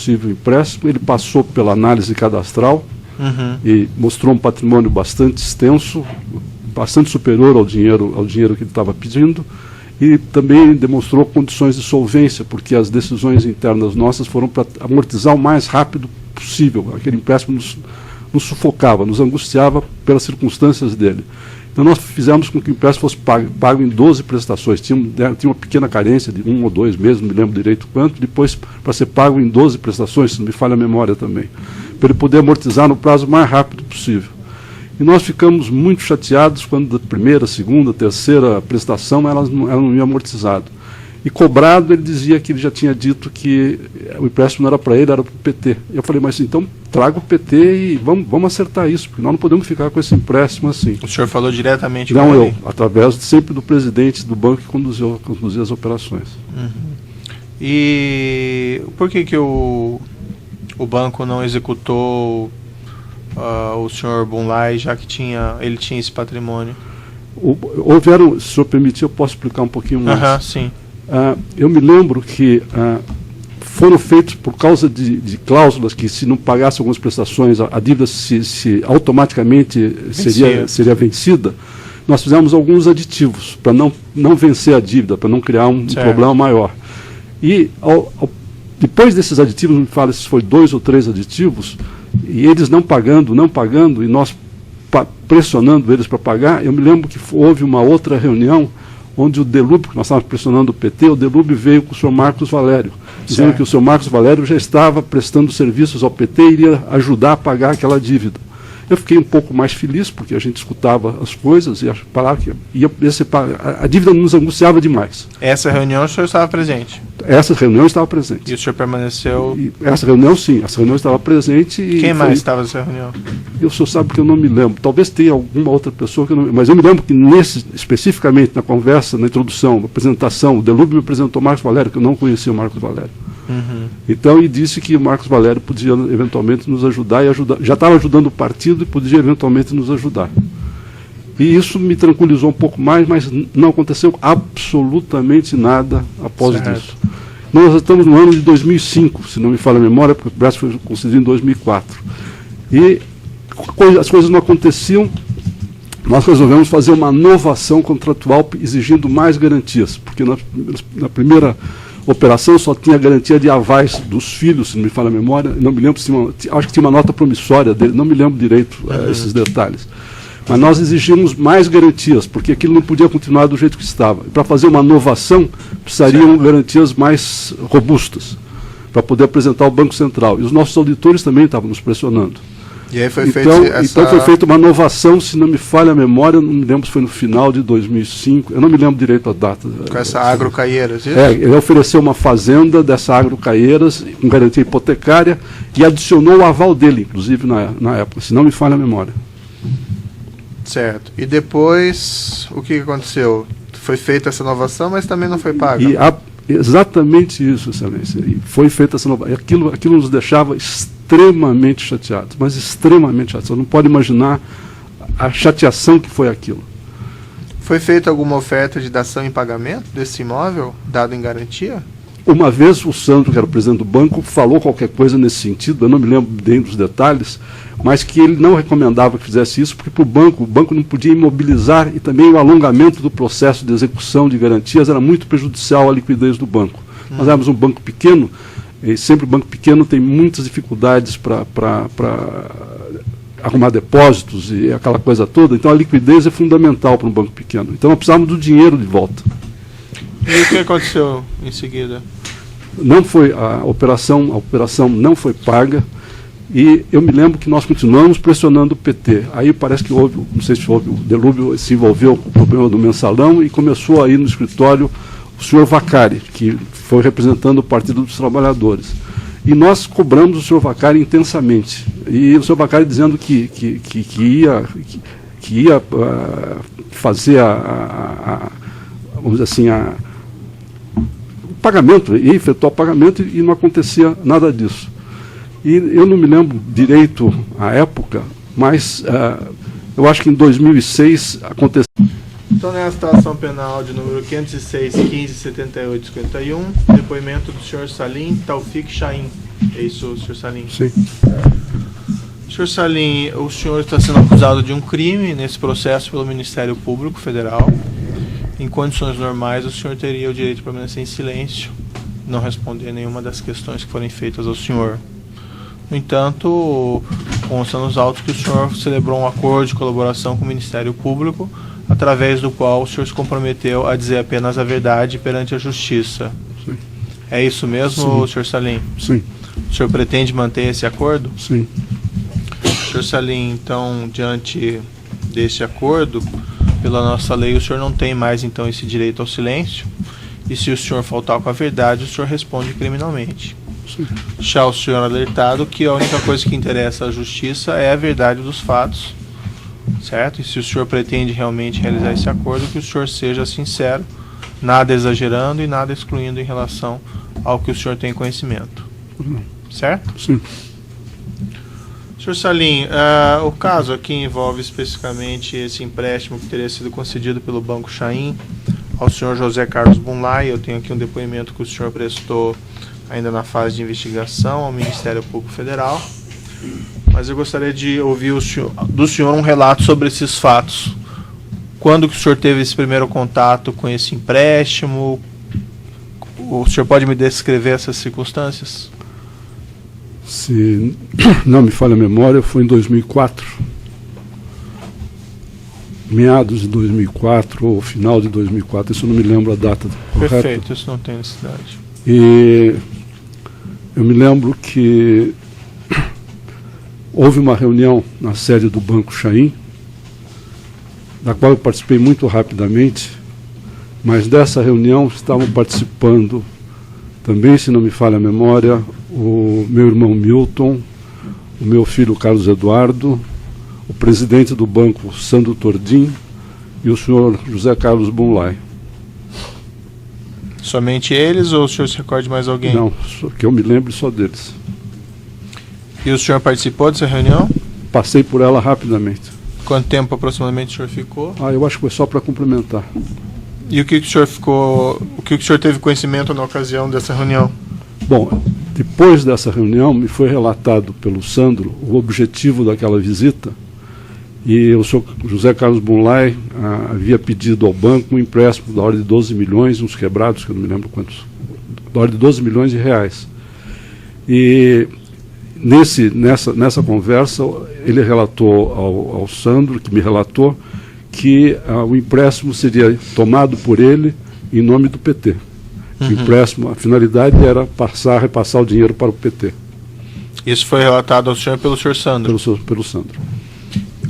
possível o empréstimo. Ele passou pela análise cadastral e mostrou um patrimônio bastante extenso, bastante superior ao dinheiro que ele estava pedindo, e também demonstrou condições de solvência, porque as decisões internas nossas foram para amortizar o mais rápido possível. Aquele empréstimo nos sufocava, nos angustiava pelas circunstâncias dele. Então nós fizemos com que o empréstimo fosse pago em 12 prestações. Tinha uma pequena carência de 1 ou 2 meses, não me lembro direito quanto, depois para ser pago em 12 prestações, se não me falha a memória também, para ele poder amortizar no prazo mais rápido possível. E nós ficamos muito chateados quando a primeira, segunda, terceira prestação ela não ia amortizado. E cobrado, ele dizia que ele já tinha dito que o empréstimo não era para ele, era para o PT. Eu falei, mas então traga o PT e vamos acertar isso, porque nós não podemos ficar com esse empréstimo assim. O senhor falou diretamente com ele? Não, eu, através sempre do presidente do banco que conduzia as operações. E por que o banco não executou o senhor Bunlai, já que ele tinha esse patrimônio? Houveram, se o senhor permitir, eu posso explicar um pouquinho mais. Sim. Eu me lembro que foram feitos por causa de cláusulas que, se não pagasse algumas prestações, a dívida se automaticamente seria vencida. Nós fizemos alguns aditivos para não vencer a dívida, para não criar um problema maior. E depois desses aditivos, não me fala se foi 2 ou 3 aditivos, e eles não pagando, e nós pressionando eles para pagar, eu me lembro que houve uma outra reunião onde o Delúbio, que nós estávamos pressionando o PT, o Delúbio veio com o senhor Marcos Valério, dizendo que o senhor Marcos Valério já estava prestando serviços ao PT e iria ajudar a pagar aquela dívida. Eu fiquei um pouco mais feliz, porque a gente escutava as coisas e falava que a dívida nos angustiava demais. Essa reunião o senhor estava presente? Essa reunião estava presente. E o senhor permaneceu? Essa reunião, sim. Essa reunião estava presente. Quem mais estava nessa reunião? O senhor sabe que eu não me lembro. Talvez tenha alguma outra pessoa que eu não me lembro. Mas eu me lembro que especificamente na conversa, na introdução, na apresentação, o Delúbio me apresentou Marcos Valério, que eu não conhecia o Marcos Valério. Então, e disse que o Marcos Valério podia eventualmente nos ajudar, já estava ajudando o partido e podia eventualmente nos ajudar. E isso me tranquilizou um pouco mais, mas não aconteceu absolutamente nada após isso. Nós estamos no ano de 2005, se não me falha a memória, porque o empréstimo foi concedido em 2004. E as coisas não aconteciam, nós resolvemos fazer uma novação contratual exigindo mais garantias, porque na primeira operação só tinha garantia de avais dos filhos, se não me falha a memória, não me lembro, acho que tinha uma nota promissória dele, não me lembro direito esses detalhes. Mas nós exigimos mais garantias, porque aquilo não podia continuar do jeito que estava. Para fazer uma novação, precisariam garantias mais robustas, para poder apresentar ao Banco Central. E os nossos auditores também estavam nos pressionando. E aí foi então foi feita uma novação, se não me falha a memória, não me lembro se foi no final de 2005, eu não me lembro direito a data. Com essa Agrocaeiras, isso? Ele ofereceu uma fazenda dessa Agrocaeiras, com garantia hipotecária, e adicionou o aval dele, inclusive, na época, se não me falha a memória. Certo. E depois, o que aconteceu? Foi feita essa inovação, mas também não foi paga? Exatamente isso, Excelência. E foi feita essa inovação. Aquilo nos deixava extremamente chateados, mas extremamente chateados. Você não pode imaginar a chateação que foi aquilo. Foi feita alguma oferta de dação em pagamento desse imóvel, dado em garantia? Uma vez o Sandro, que era o presidente do banco, falou qualquer coisa nesse sentido, eu não me lembro bem dos detalhes, mas que ele não recomendava que fizesse isso, porque para o banco não podia imobilizar, e também o alongamento do processo de execução de garantias era muito prejudicial à liquidez do banco. Nós éramos um banco pequeno, e sempre o banco pequeno tem muitas dificuldades para arrumar depósitos e aquela coisa toda, então a liquidez é fundamental para um banco pequeno. Então nós precisávamos do dinheiro de volta. E o que aconteceu em seguida? Não foi, a operação não foi paga, e eu me lembro que nós continuamos pressionando o PT. Aí parece que houve, não sei se houve, o Delúbio se envolveu com o problema do mensalão e começou aí no escritório o senhor Vacari, que foi representando o Partido dos Trabalhadores. E nós cobramos o senhor Vacari intensamente. E o senhor Vacari dizendo que ia fazer vamos dizer assim, o pagamento, ia efetuar o pagamento, e não acontecia nada disso. E eu não me lembro direito a época, mas eu acho que em 2006 aconteceu. Então, nesta ação penal de número 506, 15, 78, 51, depoimento do senhor Salim Taufik Chaim. É isso, senhor Salim? Sim. Senhor Salim, o senhor está sendo acusado de um crime nesse processo pelo Ministério Público Federal. Em condições normais, o senhor teria o direito de permanecer em silêncio, não responder nenhuma das questões que forem feitas ao senhor. No entanto, consta nos autos que o senhor celebrou um acordo de colaboração com o Ministério Público, através do qual o senhor se comprometeu a dizer apenas a verdade perante a Justiça. Sim. É isso mesmo, Sim. senhor Salim? Sim. O senhor pretende manter esse acordo? Sim. Senhor Salim, então, diante desse acordo, pela nossa lei, o senhor não tem mais, então, esse direito ao silêncio. E se o senhor faltar com a verdade, o senhor responde criminalmente. Sim. Já o senhor alertado que a única coisa que interessa à Justiça é a verdade dos fatos, certo? E se o senhor pretende realmente realizar esse acordo, que o senhor seja sincero, nada exagerando e nada excluindo em relação ao que o senhor tem conhecimento. Certo? Sim. Senhor Salim, o caso aqui envolve especificamente esse empréstimo que teria sido concedido pelo Banco Chain ao senhor José Carlos Bunlai. Eu tenho aqui um depoimento que o senhor prestou ainda na fase de investigação ao Ministério Público Federal, mas eu gostaria de ouvir do senhor um relato sobre esses fatos. Quando que o senhor teve esse primeiro contato com esse empréstimo? O senhor pode me descrever essas circunstâncias? Se não me falha a memória, foi em 2004. Meados de 2004 ou final de 2004, isso eu não me lembro a data correta. Perfeito, isso não tem necessidade. E eu me lembro que houve uma reunião na sede do Banco Chain, da qual eu participei muito rapidamente, mas dessa reunião estavam participando também, se não me falha a memória, o meu irmão Milton, o meu filho Carlos Eduardo, o presidente do banco Sandro Tordim e o senhor José Carlos Bunlai. Somente eles ou o senhor se recorda de mais alguém? Não, que eu me lembro só deles. E o senhor participou dessa reunião? Passei por ela rapidamente. Quanto tempo aproximadamente o senhor ficou? Eu acho que foi só para cumprimentar. E o que o senhor ficou, o que o senhor teve conhecimento na ocasião dessa reunião? Bom, depois dessa reunião me foi relatado pelo Sandro o objetivo daquela visita, e o senhor José Carlos Bunlai havia pedido ao banco um empréstimo da ordem de 12 milhões, uns quebrados, que eu não me lembro quantos, da ordem de 12 milhões de reais. E nessa conversa ele relatou ao Sandro, que me relatou, que o empréstimo seria tomado por ele em nome do PT. O empréstimo, a finalidade era repassar o dinheiro para o PT. Isso foi relatado ao senhor pelo senhor Sandro? Pelo Sandro.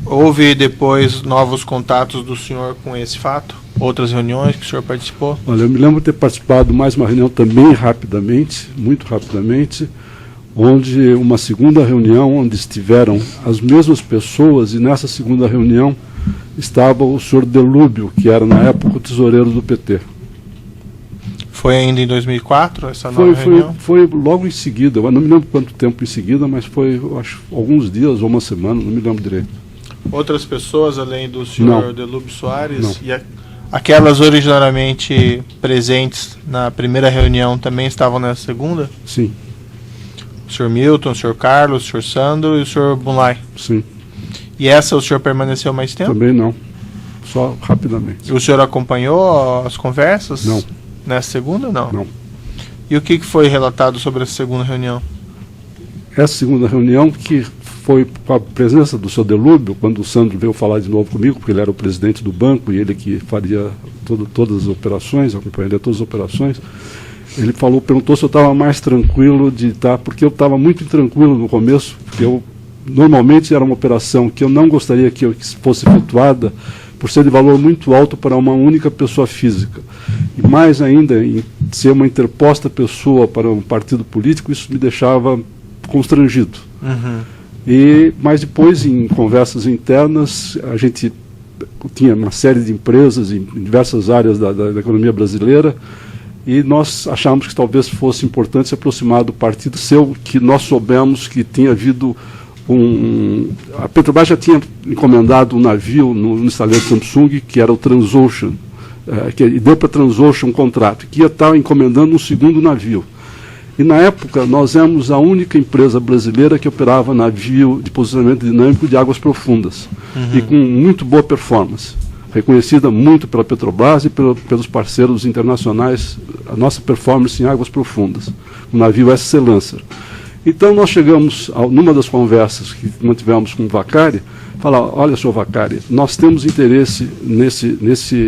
Houve depois novos contatos do senhor com esse fato? Outras reuniões que o senhor participou? Olha, eu me lembro de ter participado de mais uma reunião também rapidamente, muito rapidamente, onde uma segunda reunião, onde estiveram as mesmas pessoas, e nessa segunda reunião estava o senhor Delúbio, que era na época o tesoureiro do PT. Foi ainda em 2004 essa nova reunião? Foi logo em seguida, eu não me lembro quanto tempo em seguida, mas foi, eu acho, alguns dias ou uma semana, não me lembro direito. Outras pessoas, além do senhor Delúbio Soares? Não. E aquelas originariamente presentes na primeira reunião também estavam na segunda? Sim. O senhor Milton, o senhor Carlos, o senhor Sandro e o senhor Bunlai? Sim. E essa o senhor permaneceu mais tempo? Também não, só rapidamente. O senhor acompanhou as conversas? Não. Nessa segunda, não? Não. E o que foi relatado sobre essa segunda reunião? Essa segunda reunião, que foi com a presença do senhor Delúbio, quando o Sandro veio falar de novo comigo, porque ele era o presidente do banco e ele que faria todas as operações, acompanharia todas as operações, ele perguntou se eu estava mais tranquilo de estar, porque eu estava muito intranquilo no começo, porque normalmente era uma operação que eu não gostaria que fosse efetuada, por ser de valor muito alto para uma única pessoa física. E mais ainda, em ser uma interposta pessoa para um partido político, isso me deixava constrangido. Mas depois, em conversas internas, a gente tinha uma série de empresas em diversas áreas da economia brasileira, e nós achamos que talvez fosse importante se aproximar do partido seu, que nós soubemos que tinha havido a Petrobras já tinha encomendado um navio no estaleiro Samsung, que era o Transocean, e deu para a Transocean um contrato, que ia estar encomendando um segundo navio. E na época nós éramos a única empresa brasileira que operava navio de posicionamento dinâmico de águas profundas, e com muito boa performance, reconhecida muito pela Petrobras e pelos parceiros internacionais, a nossa performance em águas profundas, o navio SC Lancer. Então nós chegamos, numa das conversas que mantivemos com o Vaccari, falar: olha, senhor Vaccari, nós temos interesse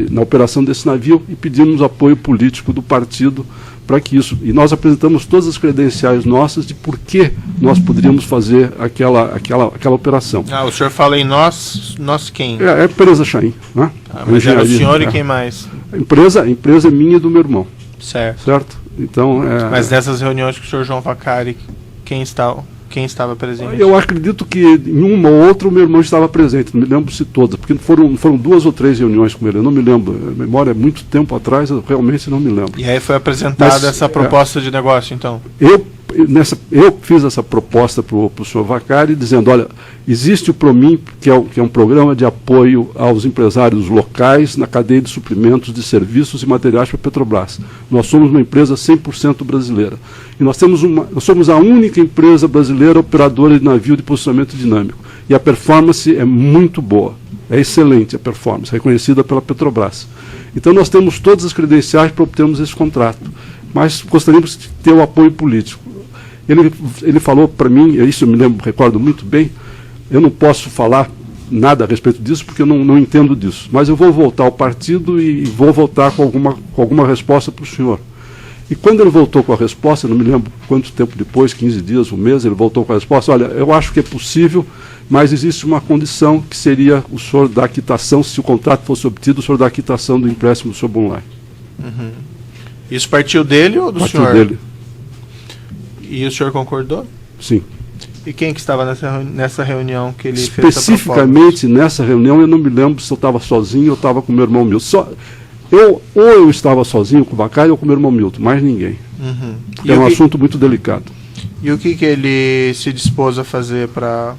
na operação desse navio e pedimos apoio político do partido para que isso... E nós apresentamos todas as credenciais nossas de por que nós poderíamos fazer aquela operação. Ah, o senhor fala em nós quem? É a empresa Chain, né? Mas era o senhor e quem mais? A empresa é minha e do meu irmão. Certo. Então, mas nessas reuniões com o senhor João Vaccari, quem estava presente? Eu acredito que em uma ou outra o meu irmão estava presente, não me lembro se todas, porque foram 2 ou 3 reuniões com ele, eu não me lembro, a memória é muito tempo atrás, eu realmente não me lembro. E aí foi apresentada essa proposta de negócio, então? Eu fiz essa proposta para o senhor Vaccari, dizendo: olha, existe o PROMIN, que é um programa de apoio aos empresários locais na cadeia de suprimentos de serviços e materiais para a Petrobras. Nós somos uma empresa 100% brasileira. E nós somos a única empresa brasileira operadora de navio de posicionamento dinâmico. E a performance é muito boa, é excelente a performance, reconhecida pela Petrobras. Então nós temos todas as credenciais para obtermos esse contrato, mas gostaríamos de ter o apoio político. Ele falou para mim, isso eu me recordo muito bem, eu não posso falar nada a respeito disso porque eu não entendo disso, mas eu vou voltar ao partido e vou voltar com alguma resposta para o senhor. E quando ele voltou com a resposta, eu não me lembro quanto tempo depois, 15 dias, um mês, ele voltou com a resposta: olha, eu acho que é possível, mas existe uma condição que seria o senhor dar quitação, se o contrato fosse obtido, o senhor dar quitação do empréstimo do senhor Bunlai. Isso partiu dele ou do senhor? Partiu dele. E o senhor concordou? Sim. E quem que estava nessa reunião que ele fez essa proposta? Especificamente nessa reunião, eu não me lembro se eu estava sozinho ou estava com o meu irmão Milton. Ou eu estava sozinho com o Vaccari ou com o meu irmão Milton, mais ninguém. É um assunto muito delicado. E o que ele se dispôs a fazer para...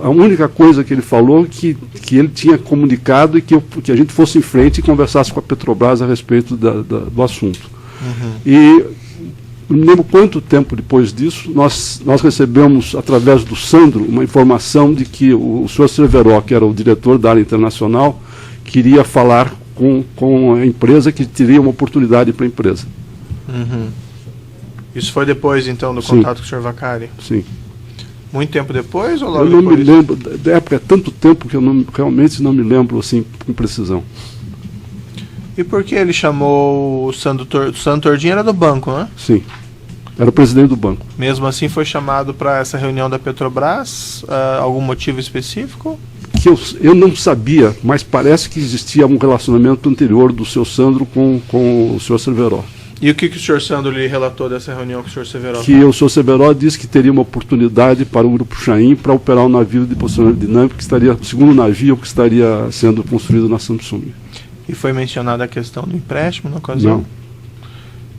A única coisa que ele falou que ele tinha comunicado e que a gente fosse em frente e conversasse com a Petrobras a respeito do assunto. E não me lembro quanto tempo depois disso, nós recebemos, através do Sandro, uma informação de que o senhor Cerveró, que era o diretor da área internacional, queria falar com a empresa, que teria uma oportunidade para a empresa. Isso foi depois, então, do contato com o senhor Vaccari? Sim. Muito tempo depois ou logo depois? Eu não depois? me lembro, da época é tanto tempo que eu realmente não me lembro assim com precisão. E por que ele chamou o Sandro Tordinho? Era do banco, né? Sim, era o presidente do banco. Mesmo assim foi chamado para essa reunião da Petrobras? Algum motivo específico? Que eu não sabia, mas parece que existia um relacionamento anterior do seu Sandro com o senhor Cerveró. E o que o senhor Sandro lhe relatou dessa reunião com o senhor Cerveró? Que o senhor Cerveró disse que teria uma oportunidade para o Grupo Chain para operar um navio de posicionamento dinâmico, que estaria, o segundo navio que estaria sendo construído na Samsung. E foi mencionada a questão do empréstimo na ocasião? Não.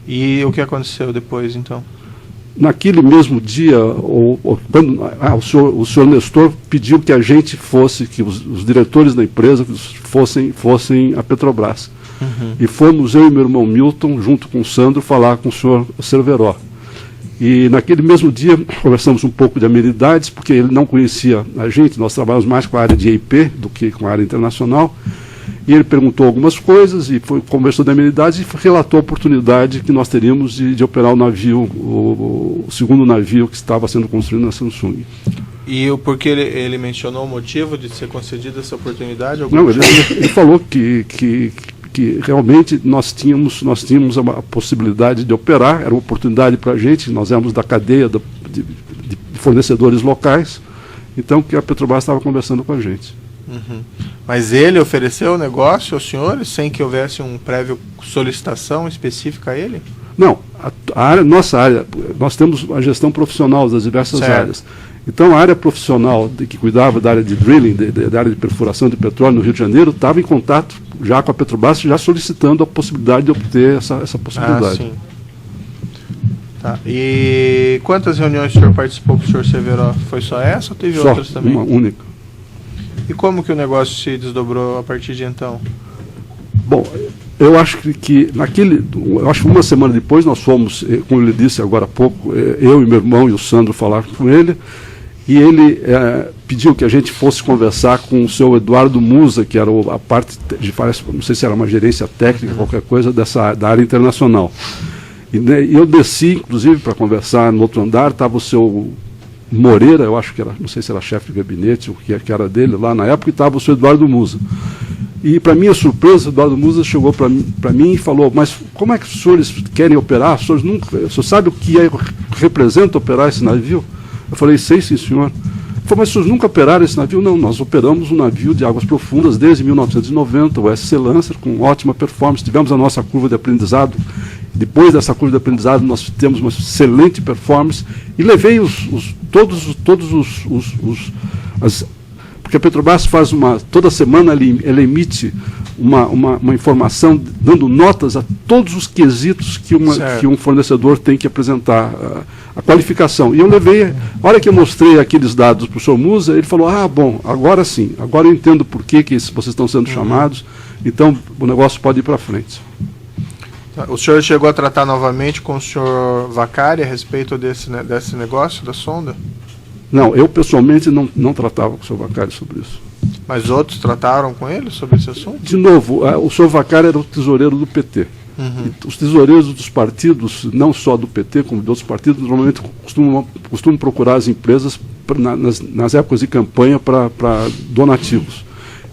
E o que aconteceu depois, então? Naquele mesmo dia, o senhor Nestor pediu que a gente fosse, que os diretores da empresa fossem a Petrobras. E fomos eu e meu irmão Milton, junto com o Sandro, falar com o senhor Cerveró. E naquele mesmo dia conversamos um pouco de amenidades, porque ele não conhecia a gente, nós trabalhamos mais com a área de EIP do que com a área internacional. E ele perguntou algumas coisas e conversou de amenidades e relatou a oportunidade que nós teríamos de operar o navio, o segundo navio que estava sendo construído na Samsung. E por que ele mencionou o motivo de ser concedida essa oportunidade? Não, ele falou que realmente nós tínhamos a possibilidade de operar, era uma oportunidade para a gente, nós éramos da cadeia de fornecedores locais, então que a Petrobras estava conversando com a gente. Mas ele ofereceu o negócio aos senhores sem que houvesse um prévio solicitação específica a ele? Não, nossa área, nós temos a gestão profissional das diversas áreas. Então a área profissional que cuidava da área de drilling, da área de perfuração de petróleo no Rio de Janeiro, estava em contato já com a Petrobras, já solicitando a possibilidade de obter essa possibilidade. Sim. Tá. E quantas reuniões o senhor participou com o senhor Cerveró? Foi só essa ou teve outras também? Uma única. E como que o negócio se desdobrou a partir de então? Bom, Eu acho que eu acho que uma semana depois nós fomos, como ele disse agora há pouco, eu e meu irmão e o Sandro falaram com ele, e ele pediu que a gente fosse conversar com o seu Eduardo Musa, que era a parte de, não sei se era uma gerência técnica, qualquer coisa, da área internacional. E eu desci, inclusive, para conversar no outro andar, estava o seu Moreira, eu acho que era, não sei se era chefe de gabinete, o que era dele lá na época, e estava o seu Eduardo Musa. E, para minha surpresa, o Eduardo Musa chegou para mim e falou: mas como é que os senhores querem operar? O senhor sabe o que representa operar esse navio? Eu falei: sei, sim, senhor. Ele falou: mas os senhores nunca operaram esse navio? Não, nós operamos um navio de águas profundas desde 1990, o SC Lancer, com ótima performance. Tivemos a nossa curva de aprendizado. Depois dessa curva de aprendizado, nós temos uma excelente performance. E levei porque a Petrobras faz toda semana ela emite uma informação dando notas a todos os quesitos que um fornecedor tem que apresentar, a qualificação. E eu levei, a hora que eu mostrei aqueles dados para o senhor Musa, ele falou: ah, bom, agora sim, agora eu entendo por que vocês estão sendo chamados, então o negócio pode ir para frente. O senhor chegou a tratar novamente com o senhor Vaccari a respeito desse negócio, da sonda? Não, eu pessoalmente não tratava com o senhor Vaccari sobre isso. Mas outros trataram com ele sobre esse assunto? De novo, o senhor Vaccari era o tesoureiro do PT. Os tesoureiros dos partidos, não só do PT, como de outros partidos, normalmente costumam procurar as empresas nas épocas de campanha para donativos.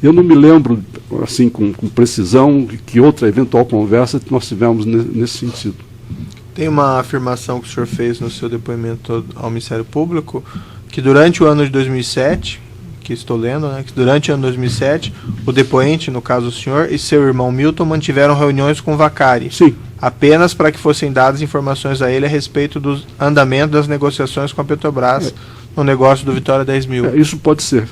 Eu não me lembro, assim, com precisão, que outra eventual conversa que nós tivemos nesse sentido. Tem uma afirmação que o senhor fez no seu depoimento ao Ministério Público, que durante o ano de 2007, que estou lendo, né, que durante o ano de 2007, o depoente, no caso o senhor, e seu irmão Milton mantiveram reuniões com o Vaccari. Sim. Apenas para que fossem dadas informações a ele a respeito do andamento das negociações com a Petrobras no negócio do Vitória 10.000. Isso pode ser.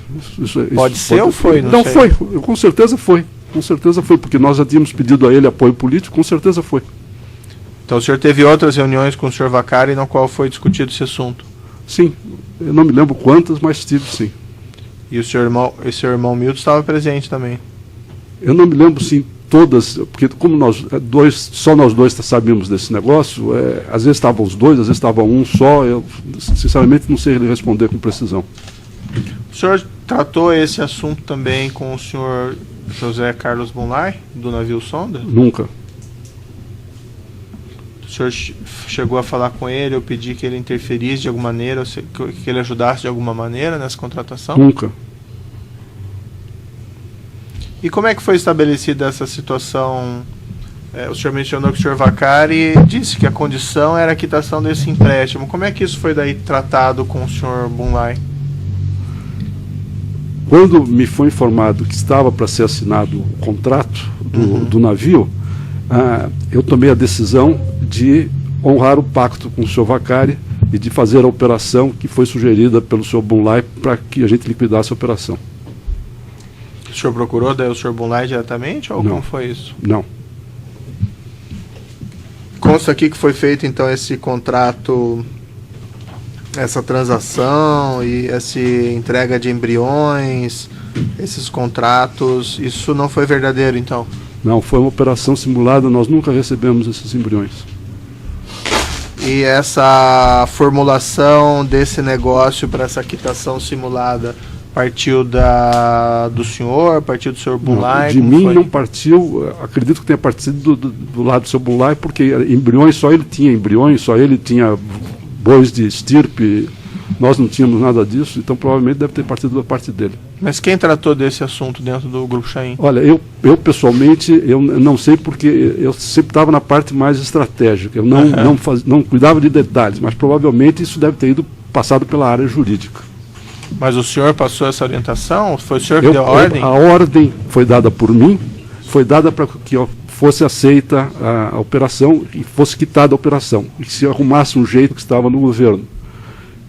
Pode ser ou foi? Não foi. Com certeza foi. Com certeza foi, porque nós já tínhamos pedido a ele apoio político, com certeza foi. Então o senhor teve outras reuniões com o senhor Vaccari na qual foi discutido esse assunto? Sim. Eu não me lembro quantas, mas tive, sim. E o seu irmão Milton estava presente também? Eu não me lembro, sim, todas, porque como só nós dois sabíamos desse negócio, às vezes estavam os dois, às vezes estava um só, eu sinceramente não sei lhe responder com precisão. O senhor tratou esse assunto também com o senhor José Carlos Bunlai, do navio Sonda? Nunca. O senhor chegou a falar com ele, ou pedir que ele interferisse de alguma maneira, que ele ajudasse de alguma maneira nessa contratação? Nunca. E como é que foi estabelecida essa situação? O senhor mencionou que o senhor Vaccari disse que a condição era a quitação desse empréstimo. Como é que isso foi daí tratado com o senhor Bunlai? Quando me foi informado que estava para ser assinado o contrato do navio, eu tomei a decisão de honrar o pacto com o senhor Vaccari e de fazer a operação que foi sugerida pelo senhor Bunlai para que a gente liquidasse a operação. O senhor procurou daí o senhor Bunlai diretamente ou como foi isso? Não. Consta aqui que foi feito então esse contrato, essa transação e essa entrega de embriões, esses contratos, isso não foi verdadeiro então? Não, foi uma operação simulada, nós nunca recebemos esses embriões. E essa formulação desse negócio para essa quitação simulada partiu do senhor, partiu do senhor Bunlai? De mim não partiu, acredito que tenha partido do lado do senhor Bunlai, porque embriões só ele tinha bois de estirpe, nós não tínhamos nada disso, então provavelmente deve ter partido da parte dele. Mas quem tratou desse assunto dentro do Grupo Chaim? Olha, eu pessoalmente, eu não sei, porque eu sempre estava na parte mais estratégica, eu não cuidava de detalhes, mas provavelmente isso deve ter passado pela área jurídica. Mas o senhor passou essa orientação? Foi o senhor que deu a ordem? A ordem foi dada por mim, foi dada para que fosse aceita a operação e fosse quitada a operação, e que se arrumasse um jeito que estava no governo.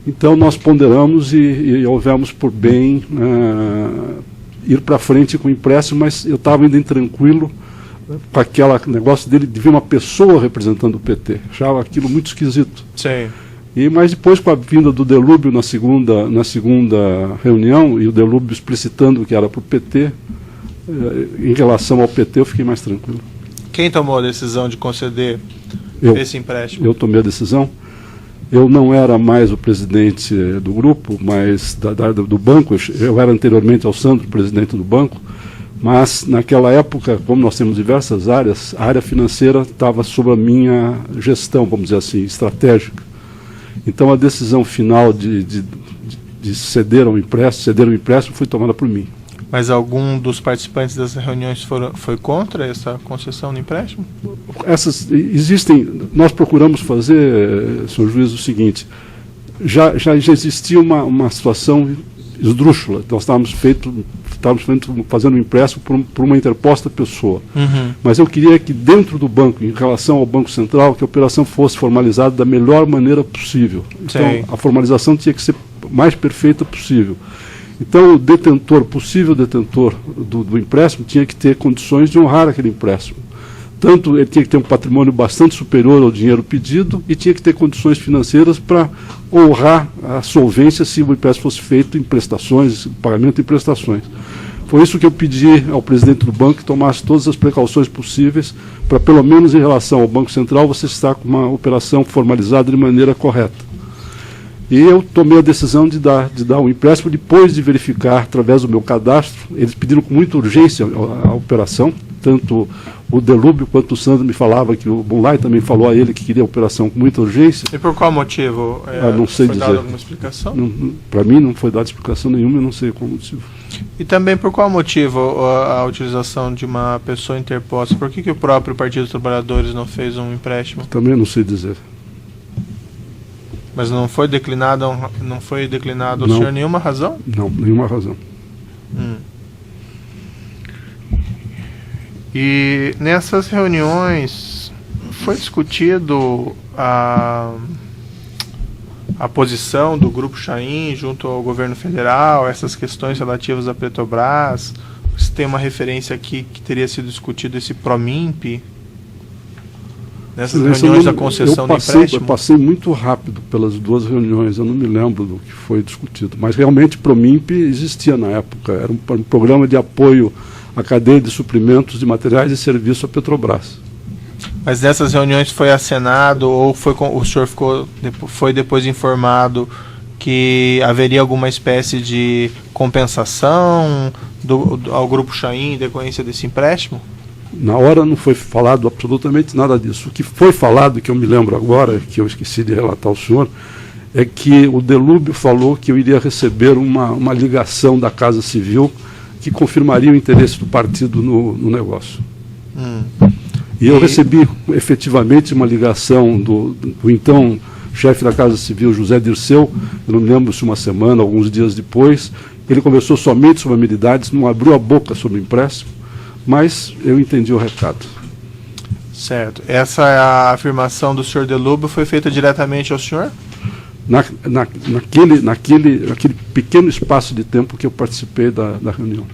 Então nós ponderamos e houvemos por bem ir para frente com o empréstimo, mas eu estava ainda intranquilo com aquele negócio dele de ver uma pessoa representando o PT. Achava aquilo muito esquisito. Sim. Mas depois, com a vinda do Delúbio na segunda reunião, e o Delúbio explicitando que era para o PT, em relação ao PT eu fiquei mais tranquilo. Quem tomou a decisão de conceder esse empréstimo? Eu tomei a decisão. Eu não era mais o presidente do grupo, mas do banco. Eu era anteriormente ao Sandro, presidente do banco, mas naquela época, como nós temos diversas áreas, a área financeira estava sob a minha gestão, vamos dizer assim, estratégica. Então a decisão final de ceder o empréstimo foi tomada por mim. Mas algum dos participantes das reuniões foi contra essa concessão do empréstimo? Nós procuramos fazer, senhor juiz, o seguinte, já existia uma situação esdrúxula. Nós estávamos fazendo um empréstimo por uma interposta pessoa. Uhum. Mas eu queria que dentro do banco, em relação ao Banco Central, que a operação fosse formalizada da melhor maneira possível. Então, a formalização tinha que ser mais perfeita possível. Então, o possível detentor do empréstimo tinha que ter condições de honrar aquele empréstimo. Tanto ele tinha que ter um patrimônio bastante superior ao dinheiro pedido e tinha que ter condições financeiras para honrar a solvência se o empréstimo fosse feito em prestações, pagamento em prestações. Foi isso que eu pedi ao presidente do banco, que tomasse todas as precauções possíveis para, pelo menos em relação ao Banco Central, você estar com uma operação formalizada de maneira correta. E eu tomei a decisão de dar o empréstimo depois de verificar, através do meu cadastro. Eles pediram com muita urgência a operação, tanto o Delúbio quanto o Sandro me falava que o Bunlai também falou a ele que queria a operação com muita urgência. E por qual motivo? Não sei dizer. Foi dada alguma explicação? Para mim não foi dada explicação nenhuma, eu não sei qual motivo. E também por qual motivo a utilização de uma pessoa interposta? Por que o próprio Partido dos Trabalhadores não fez um empréstimo? Também não sei dizer. Mas não foi declinado ao senhor nenhuma razão? Não, nenhuma razão. E nessas reuniões foi discutido a posição do Grupo Chaim junto ao governo federal, essas questões relativas à Petrobras? Se tem uma referência aqui que teria sido discutido esse PROMIMP? Nessas reuniões da concessão do empréstimo? Eu passei muito rápido pelas duas reuniões, eu não me lembro do que foi discutido. Mas realmente PROMIMP existia na época, era um programa de apoio à cadeia de suprimentos de materiais e serviços à Petrobras. Mas nessas reuniões foi acenado ou o senhor foi depois informado que haveria alguma espécie de compensação ao Grupo Chaim em decorrência desse empréstimo? Na hora não foi falado absolutamente nada disso. O que foi falado, que eu me lembro agora, que eu esqueci de relatar ao senhor, é que o Delúbio falou que eu iria receber uma ligação da Casa Civil que confirmaria o interesse do partido no negócio. E eu recebi efetivamente uma ligação do então chefe da Casa Civil, José Dirceu, eu não me lembro se uma semana, alguns dias depois. Ele conversou somente sobre amenidades, não abriu a boca sobre o empréstimo, mas eu entendi o recado. Certo. Essa é a afirmação do senhor Delúbio, foi feita diretamente ao senhor? Naquele pequeno espaço de tempo que eu participei da reunião.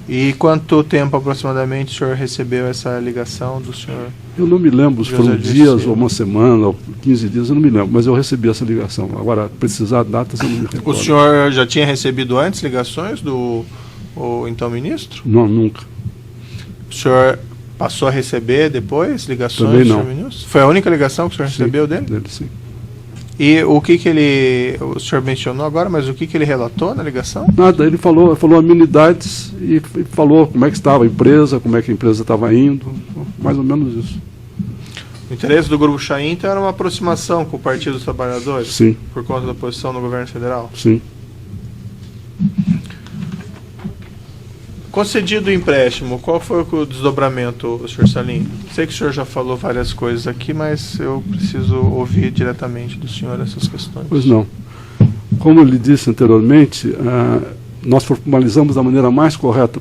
E quanto tempo aproximadamente o senhor recebeu essa ligação do senhor? Eu não me lembro se foram dias ou uma semana, ou 15 dias, eu não me lembro, mas eu recebi essa ligação. Agora, precisar de datas, eu não me recordo. O senhor já tinha recebido antes ligações do então ministro? Não, nunca. O senhor passou a receber depois ligações Também do não. senhor ministro? Foi a única ligação que o senhor recebeu dele? Sim. E o senhor mencionou agora, mas o que ele relatou na ligação? Nada, ele falou amenidades e falou como é que estava a empresa, como é que a empresa estava indo, mais ou menos isso. O interesse do Grupo Chaim então era uma aproximação com o Partido dos Trabalhadores? Sim. Por conta da posição no governo federal? Sim. Concedido o empréstimo, qual foi o desdobramento, senhor Salim? Sei que o senhor já falou várias coisas aqui, mas eu preciso ouvir diretamente do senhor essas questões. Pois não. Como eu lhe disse anteriormente, nós formalizamos da maneira mais correta